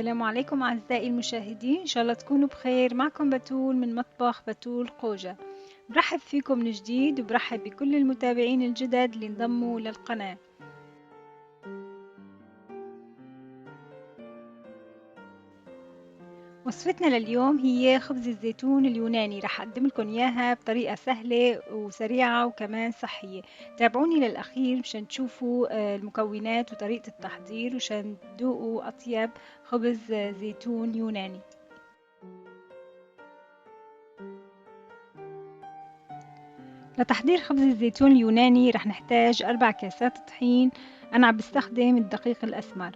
السلام عليكم أعزائي المشاهدين، إن شاء الله تكونوا بخير. معكم بتول من مطبخ بتول خوجة. برحب فيكم من جديد وبرحب بكل المتابعين الجدد اللي انضموا للقناة. وصفتنا لليوم هي خبز الزيتون اليوناني. رح أقدم لكم إياها بطريقة سهلة وسريعة وكمان صحية. تابعوني للأخير مشان تشوفوا المكونات وطريقة التحضير وشان تذوقوا أطيب خبز زيتون يوناني. لتحضير خبز الزيتون اليوناني رح نحتاج 4 كاسات طحين. أنا عم بستخدم الدقيق الأسمر،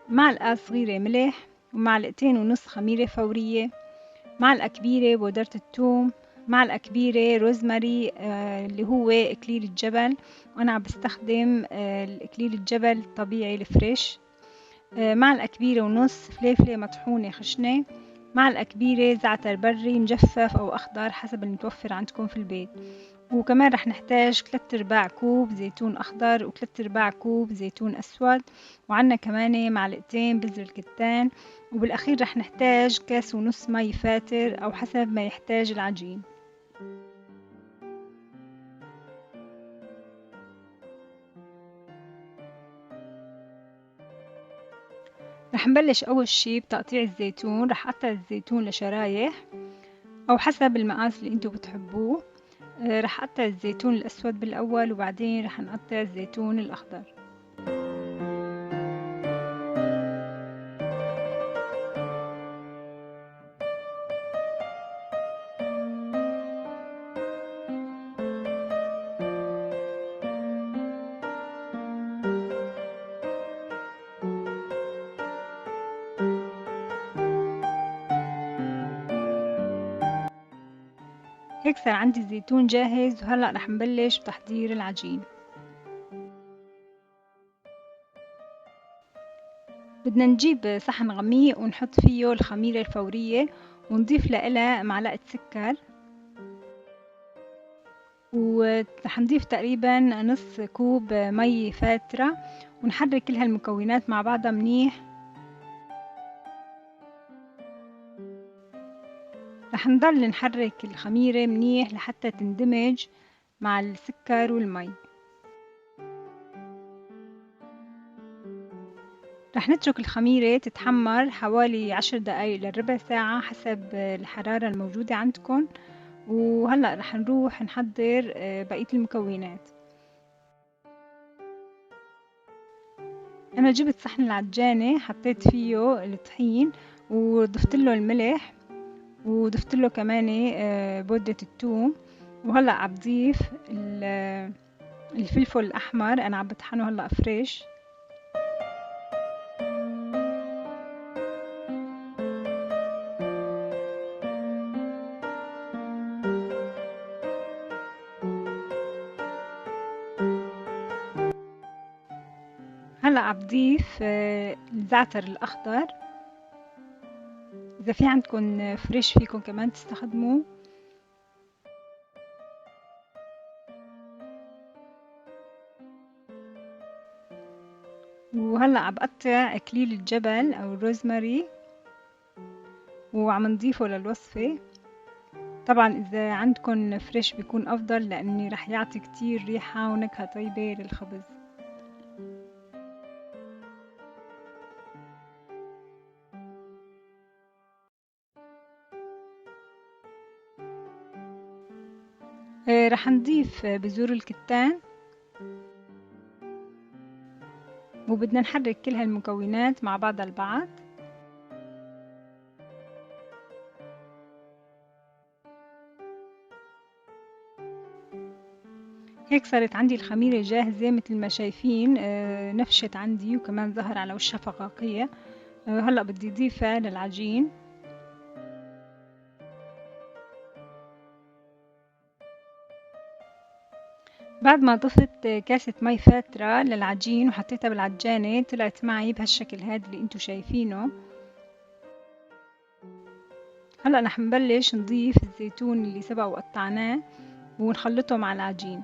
معلقة صغيرة ملح، ومعلقتين ونص خميرة فورية، معلقة كبيرة بودرة الثوم، معلقة كبيرة روزماري اللي هو إكليل الجبل، وأنا عم بستخدم الإكليل الجبل الطبيعي الفريش، معلقة كبيرة ونص فليفلة مطحونة خشنة، معلقة كبيرة زعتر بري مجفف أو أخضر حسب المتوفر عندكم في البيت. وكمان رح نحتاج 3/4 كوب زيتون أخضر و3/4 كوب زيتون أسود، وعنا كمان معلقتين بذر الكتان، وبالأخير رح نحتاج كاس ونص مي فاتر أو حسب ما يحتاج العجين. رح نبلش أول شي بتقطيع الزيتون. رح أقطع الزيتون لشرايح أو حسب المقاس اللي انتو بتحبوه. رح أقطع الزيتون الأسود بالأول وبعدين رح نقطع الزيتون الأخضر. هيك صار عندي الزيتون جاهز، وهلأ رح نبلش بتحضير العجين. بدنا نجيب صحن غميق ونحط فيه الخميرة الفورية ونضيف لها معلقة سكر، ورح نضيف تقريبا نص كوب مي فاترة ونحرك كل هالمكونات مع بعضها منيح. رح نضل نحرك الخميرة منيح لحتى تندمج مع السكر والمي. رح نترك الخميرة تتحمر حوالي 10 دقايق لربع ساعة حسب الحرارة الموجودة عندكم. وهلأ رح نروح نحضر بقية المكونات. أنا جبت صحن العجانة، حطيت فيه الطحين وضفت له الملح وضفت له كمان بودة الثوم، وهلأ عم بضيف الفلفل الأحمر. أنا عم بطحنه هلأ فريش. هلأ عم بضيف الزعتر الأخضر، إذا في عندكم فريش فيكم كمان تستخدموه. وهلأ عم بقطع إكليل الجبل أو الروزماري وعم نضيفه للوصفة. طبعا إذا عندكم فريش بيكون أفضل لأني رح يعطي كتير ريحة ونكهة طيبة للخبز. رح نضيف بذور الكتان، وبدنا نحرك كل هالمكونات مع بعضها البعض. هيك صارت عندي الخميرة جاهزة مثل ما شايفين، نفشت عندي وكمان ظهر على وشها فقاقيع. هلأ بدي أضيفها للعجين. بعد ما ضفت كاسة مي فاترة للعجين وحطيتها بالعجانة طلعت معي بهالشكل هذا اللي انتو شايفينه. هلأ رح نبلش نضيف الزيتون اللي سبق وقطعناه ونخلطه مع العجين.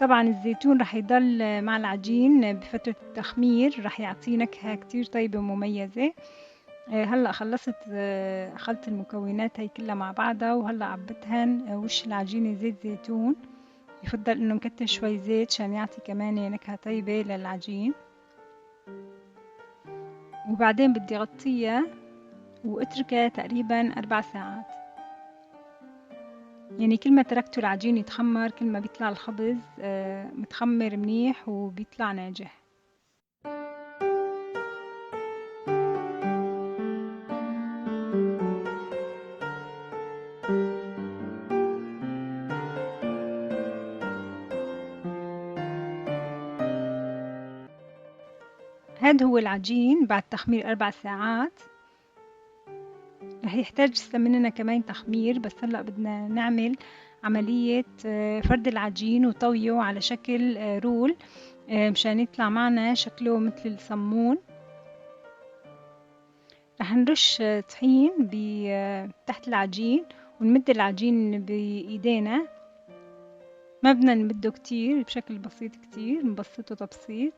طبعا الزيتون رح يضل مع العجين بفترة التخمير، رح يعطيه نكهة كتير طيبة ومميزة. هلأ خلصت أخلط المكونات هي كلها مع بعضها، وهلأ عبتهن وش العجينة زيت زيتون. يفضل إنه نكتر شوي زيت عشان يعطي كمان نكهة طيبة للعجين. وبعدين بدي أغطيها وأتركها تقريبا 4 ساعات. يعني كل ما تركته العجين يتخمر كل ما بيطلع الخبز متخمر منيح وبيطلع ناجح. هذا هو العجين بعد تخمير 4 ساعات. رح يحتاج لسه مننا كمان تخمير، بس هلأ بدنا نعمل عملية فرد العجين وطويه على شكل رول مشان يطلع معنا شكله مثل الصمون. رح نرش طحين تحت العجين ونمد العجين بإيدينا، ما بدنا نمده كتير، بشكل بسيط كتير نبسطه تبسيط.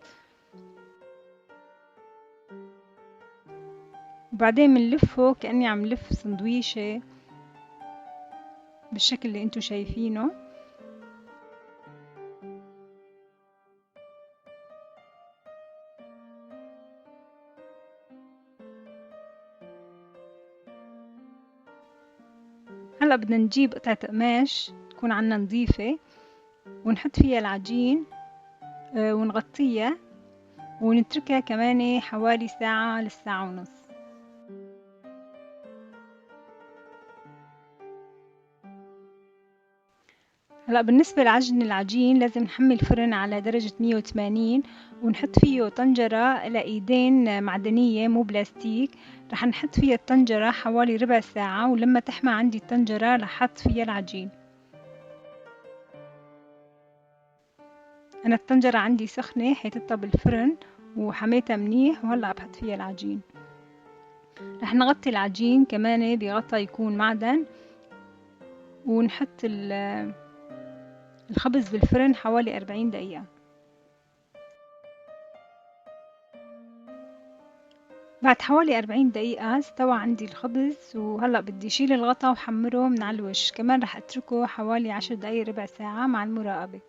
وبعدين منلفه كأني عم لف سندويشة بالشكل اللي انتو شايفينه. هلأ بدنا نجيب قطعة قماش تكون عنا نظيفة ونحط فيها العجين ونغطيها ونتركها كمان حوالي ساعة لساعة ونص. هلا بالنسبة لعجن العجين لازم نحمي الفرن على درجة 180 ونحط فيه طنجرة إلى إيدين معدنية مو بلاستيك. رح نحط فيها الطنجرة حوالي ربع ساعة، ولما تحمى عندي الطنجرة رح أحط فيها العجين. أنا الطنجرة عندي سخنة حيطتها بالفرن وحميتها منيح، وهلأ بحط فيها العجين. رح نغطي العجين كمان بغطا يكون معدن ونحط الخبز بالفرن حوالي 40 دقيقة. بعد حوالي 40 دقيقة استوى عندي الخبز، وهلأ بدي شيل الغطا وحمره من على الوش. كمان رح اتركه حوالي 10 دقايق ربع ساعة مع المراقبة.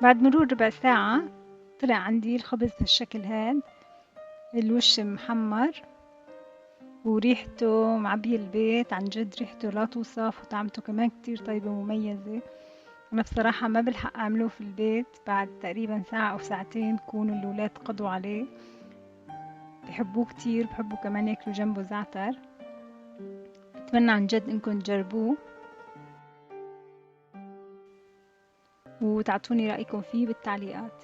بعد مرور ربع ساعة طلع عندي الخبز بالشكل هاد، الوش محمر وريحته معبية البيت، عن جد ريحته لا توصف، وطعمته كمان كتير طيبة ومميزة. أنا بصراحة ما بلحق أعمله في البيت، بعد تقريبا ساعة أو ساعتين بكونوا الولاد قضوا عليه، بحبوه كتير، بحبوا كمان ياكلوا جنبه زعتر. بتمنى عن جد إنكم تجربوه وتعطوني رأيكم فيه بالتعليقات.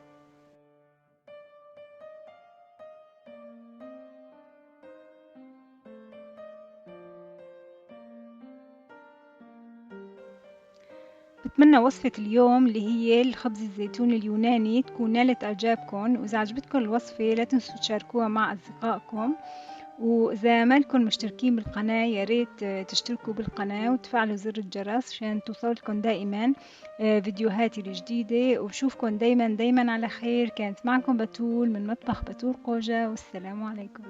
بتمنى وصفة اليوم اللي هي الخبز الزيتون اليوناني تكون نالت إعجابكم، وإذا عجبتكم الوصفة لا تنسوا تشاركوها مع أصدقائكم، وإذا ما لكم مشتركين بالقناة يا ريت تشتركوا بالقناة وتفعلوا زر الجرس عشان توصلكم دائما فيديوهاتي الجديدة. وبشوفكم دايما على خير. كانت معكم بتول من مطبخ بتول قوجة، والسلام عليكم.